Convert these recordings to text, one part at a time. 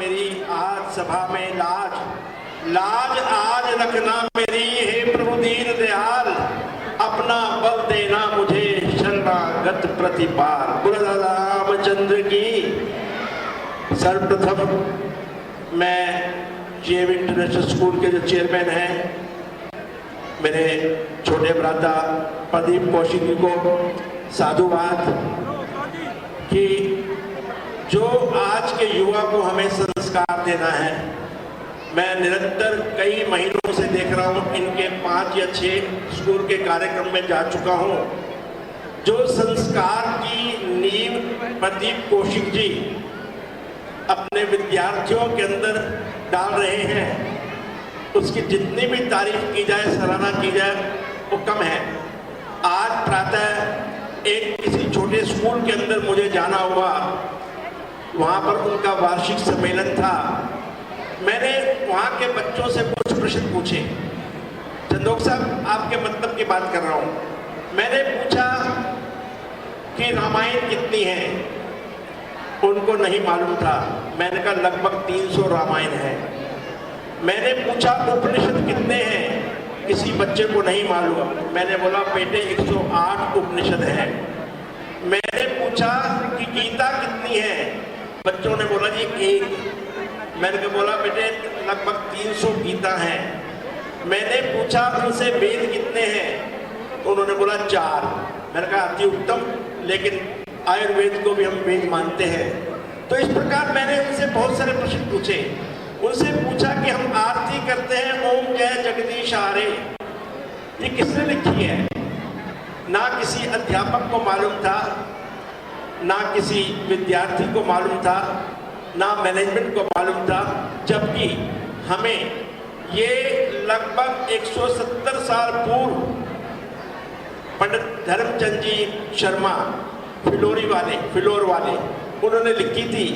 मेरी आज सभा में लाज, लाज आज रखना मेरी हे प्रभु दीन दयाल, अपना बल देना मुझे शरणागत प्रतिपाल। बोलो रामचंद्र की। सर्वप्रथम मैं जेएम इंटरनेशनल स्कूल के जो चेयरमैन हैं मेरे छोटे भ्राता प्रदीप कौशिक जी को साधुवाद कि जो आज के युवा को हमें संस्कार देना है। मैं निरंतर कई महीनों से देख रहा हूँ, इनके 5 या 6 स्कूल के कार्यक्रम में जा चुका हूँ। जो संस्कार की नींव प्रदीप कौशिक जी अपने विद्यार्थियों के अंदर डाल रहे हैं, उसकी जितनी भी तारीफ की जाए, सराहना की जाए, वो कम है। आज प्रातः एक किसी छोटे स्कूल के अंदर मुझे जाना हुआ, वहाँ पर उनका वार्षिक सम्मेलन था। मैंने वहाँ के बच्चों से कुछ प्रश्न पूछे। चंदोक साहब, आपके मतलब की बात कर रहा हूँ। मैंने पूछा कि रामायण कितनी है, उनको नहीं मालूम था। मैंने कहा लगभग 300 रामायण है। मैंने पूछा उपनिषद कितने हैं, किसी बच्चे को नहीं मालूम। मैंने बोला बेटे 108 उपनिषद हैं। मैंने पूछा कि गीता कितनी है, बच्चों ने बोला जी 1। मैंने बोला बेटे लगभग 300 गीता हैं। मैंने पूछा उनसे वेद कितने हैं, तो उन्होंने बोला 4। मैंने कहा अति उत्तम, लेकिन आयुर्वेद को भी हम वेद मानते हैं। तो इस प्रकार मैंने उनसे बहुत सारे प्रश्न पूछे। उनसे पूछा कि हम आरती करते हैं ओम जय जगदीश आरे, ये किसने लिखी है? ना किसी अध्यापक को मालूम था, ना किसी विद्यार्थी को मालूम था, ना मैनेजमेंट को मालूम था। जबकि हमें ये लगभग 170 साल पूर्व पंडित धर्मचंद जी शर्मा फिलोर वाले उन्होंने लिखी थी।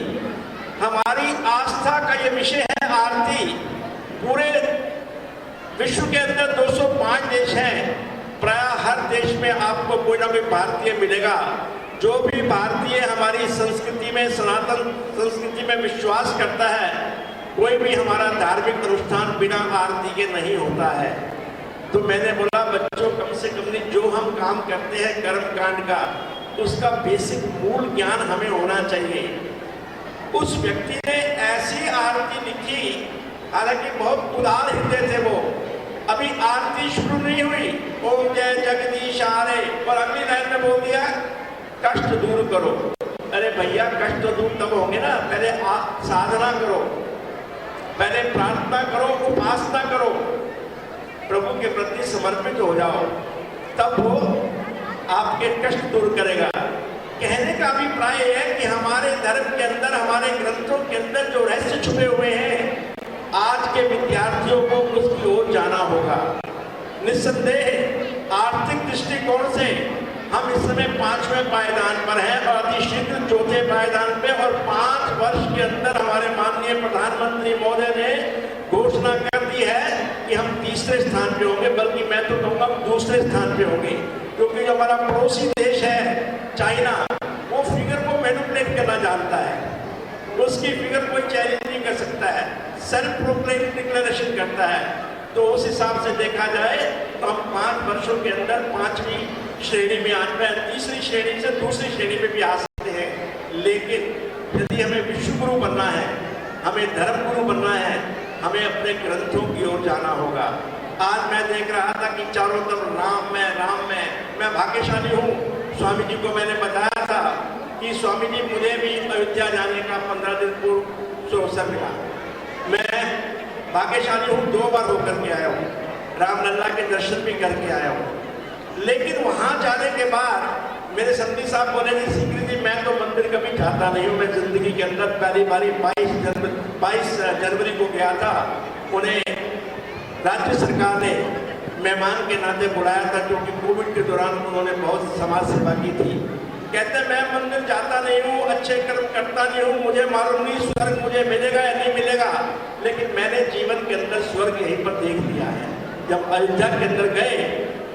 हमारी आस्था का ये विषय है आरती। पूरे विश्व के अंदर 205 देश हैं, प्राय हर देश में आपको कोई ना कोई भारतीय मिलेगा। जो भी भारतीय हमारी संस्कृति में, सनातन संस्कृति में विश्वास करता है, कोई भी हमारा धार्मिक अनुष्ठान बिना आरती के नहीं होता है। तो मैंने बोला बच्चों, कम से कम नहीं, जो हम काम करते हैं कर्म कांड का, उसका बेसिक मूल ज्ञान हमें होना चाहिए। उस व्यक्ति ने ऐसी आरती लिखी, हालांकि बहुत उदार हृदय थे वो। अभी आरती शुरू नहीं हुई, ओम जय जगदीश आरे, और अगली लाइन में बोल दिया कष्ट दूर करो। अरे भैया, कष्ट दूर तब होंगे ना, पहले साधना करो, पहले प्रार्थना करो, उपासना करो, प्रभु के प्रति समर्पित हो जाओ, तब वो आपके कष्ट दूर करेगा। कहने का अभिप्राय है कि हमारे धर्म के अंदर, हमारे ग्रंथों के अंदर जो रहस्य छुपे हुए हैं, आज के विद्यार्थियों को उसकी ओर जाना होगा। निस्संदेह आर्थिक दृष्टिकोण से हम इस समय 5वें पायदान पर हैं और अतिशीघ्र 4थे पायदान पे, और 5 वर्ष के अंदर हमारे माननीय प्रधानमंत्री महोदय ने घोषणा कर दी है कि हम 3रे स्थान पे होंगे, बल्कि मैं तो कहूँगा 2रे स्थान पे होंगे। क्योंकि जो हमारा पड़ोसी देश है चाइना, वो फिगर को मैनिपुलेट करना जानता है, उसकी फिगर कोई चैलेंज नहीं कर सकता है, सेल्फ प्रोक्लेम्ड डिक्लेरेशन करता है। तो उस हिसाब से देखा जाए तो हम 5 वर्षों के अंदर 5वीं श्रेणी में आज में 3री श्रेणी से 2री श्रेणी में भी आ सकते हैं। लेकिन यदि हमें विश्व गुरु बनना है, हमें धर्म गुरु बनना है, हमें अपने ग्रंथों की ओर जाना होगा। आज मैं देख रहा था कि चारों तरफ राम में। मैं भाग्यशाली हूँ। स्वामी जी को मैंने बताया था कि स्वामी जी, मुझे भी अयोध्या जाने का 15 दिन पूर्व अवसर मिला। मैं भाग्यशाली हूँ, 2 बार होकर के आया हूँ, रामलला के दर्शन भी करके आया हूँ। लेकिन वहाँ जाने के बाद मेरे संधी साहब बोले कि सीकरी जी, मैं तो मंदिर कभी जाता नहीं हूँ। मैं जिंदगी के अंदर पहली बारी 22 जनवरी को गया था। उन्हें राज्य सरकार ने मेहमान के नाते बुलाया था, क्योंकि कोविड के दौरान उन्होंने बहुत समाज सेवा की थी। कहते मैं मंदिर जाता नहीं हूँ, अच्छे कर्म करता नहीं हूँ, मुझे मालूम नहीं स्वर्ग मुझे मिलेगा या नहीं मिलेगा, लेकिन मैंने जीवन के अंदर स्वर्ग यहीं पर देख लिया है। जब अयोध्या के अंदर गए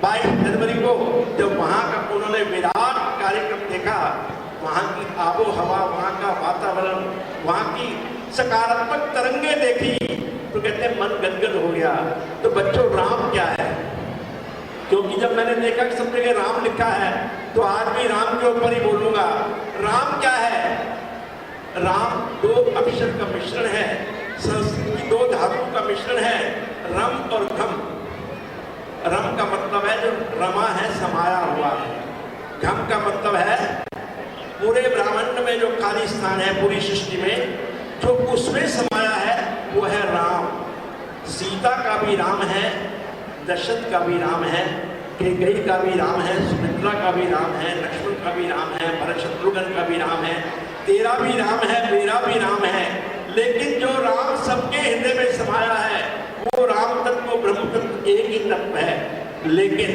22 जनवरी को, जब वहाँ का उन्होंने विराट कार्यक्रम देखा, वहाँ की आबो हवा, वहाँ का वातावरण, वहाँ की सकारात्मक तरंगे देखी तो कहते हैं मन गदगद हो गया। तो बच्चों, राम क्या है? क्योंकि जब मैंने देखा कि सब जगह राम लिखा है तो आज भी राम के ऊपर ही बोलूंगा। राम क्या है? राम दो अक्षर का मिश्रण है, संस्कृत की दो धातुओं का मिश्रण है, रम और धम। रम का मतलब है जो रमा है, समाया हुआ है। घम का मतलब है पूरे ब्रह्मांड में जो खाली स्थान है, पूरी सृष्टि में जो उसमें समाया है वो है राम। सीता का भी राम है, दशरथ का भी राम है, कैकेयी का भी राम है, सुमित्रा का भी राम है, लक्ष्मण का भी राम है, भरत शत्रुघ्न का भी राम है, तेरा भी राम है, मेरा भी राम है। लेकिन जो राम सबके हृदय में समाया है वो राम तत्व, ब्रह्म तत्व एक ही तत्व है। लेकिन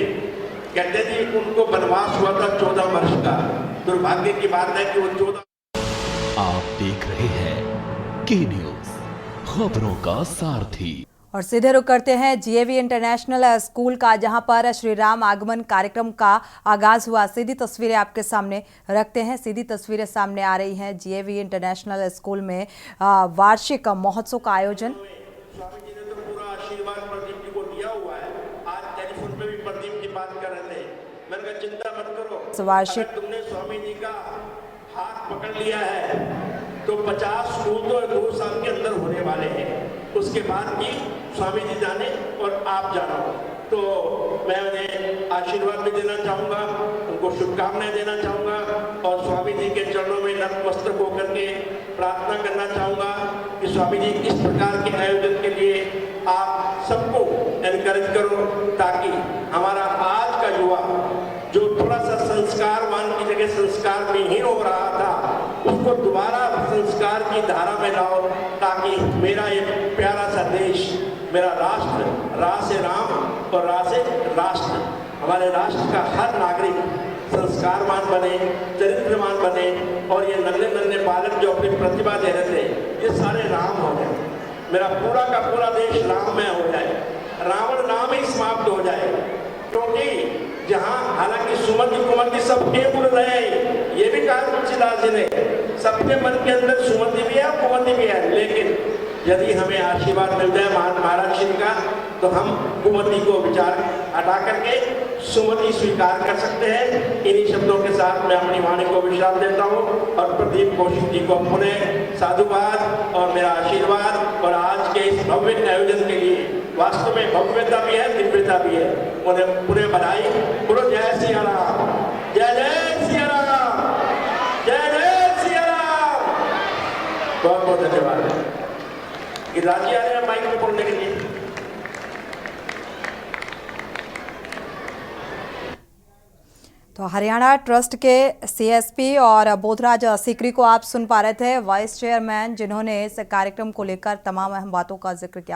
कहते जी उनको वनवास हुआ था 14 वर्ष का। दुर्भाग्य की बात है कि वो 14। आप देख रहे हैं के न्यूज़, खबरों का सारथी। और सीधे रुक करते हैं जीएवी इंटरनेशनल स्कूल का, जहां पर श्री राम आगमन कार्यक्रम का आगाज हुआ। सीधी तस्वीरें आपके सामने रखते हैं। सीधी तस्वीरें सामने आ रही हैं जीएवी इंटरनेशनल स्कूल में वार्षिक महोत्सव का आयोजन। स्वामी जी ने तो पूरा आशीर्वाद प्रदीप जी को दिया हुआ है। आज टेलीफोन पे भी प्रदीप जी बात कर रहे थे। मैंने कहा चिंता मत करो, वार्षिक अगर तुमने स्वामी जी का हाथ पकड़ लिया है तो 50 स्कूल तो 2 साल के अंदर होने वाले हैं। उसके बाद भी स्वामी जी जाने और आप जानो। तो मैं उन्हें आशीर्वाद भी देना चाहूँगा, उनको शुभकामनाएं देना चाहूँगा और स्वामी जी के चरणों में नतमस्तक होकर के प्रार्थना करना चाहूँगा कि स्वामी जी इस प्रकार के आयोजन के लिए आप सबको एनकरेज करो, ताकि हमारा आज का युवा जो थोड़ा सा संस्कारवान की जगह संस्कार विहीन हो रहा था, उसको दोबारा संस्कार की धारा में लाओ, ताकि मेरा ये प्यारा सा देश, मेरा राष्ट्र, रा से राम और रा से राष्ट्र, हमारे राष्ट्र का हर नागरिक संस्कारवान बने, चरित्रवान बने और ये नन्हे नन्हे बालक जो अपनी प्रतिभा दे रहे थे ये सारे राम हो जाए। मेरा पूरा का पूरा देश राममय हो जाए, रावण नाम ही समाप्त हो जाए। क्योंकि जहाँ हालांकि सुमति कुमति सब के उड़ रहे हैं, ये भी कहा तुलसीदास जी ने, सबके मन के अंदर सुमति भी है, कुमति भी है। लेकिन यदि हमें आशीर्वाद मिल जाए महाराज श्री का तो हम कुमति को विचार हटा करके सुमति स्वीकार कर सकते हैं। इन्हीं शब्दों के साथ मैं अपनी वाणी को विश्राम देता हूँ और प्रदीप कौशिक जी को पुनः साधुवाद और मेरा आशीर्वाद। और आज के इस भव्य आयोजन के लिए वास्तव में भव्यता भी है, दिव्यता भी है, उन्हें पूरे बधाई। बोलो जय सिया राम, जय जय सिया राम, जय जय सिया राम। बहुत बहुत धन्यवाद। राज्य आ रहे हैं माइक में बोलने के लिए। तो हरियाणा ट्रस्ट के सीएसपी और बोधराज सीकरी को आप सुन पा रहे थे, वाइस चेयरमैन, जिन्होंने इस कार्यक्रम को लेकर तमाम अहम बातों का जिक्र किया।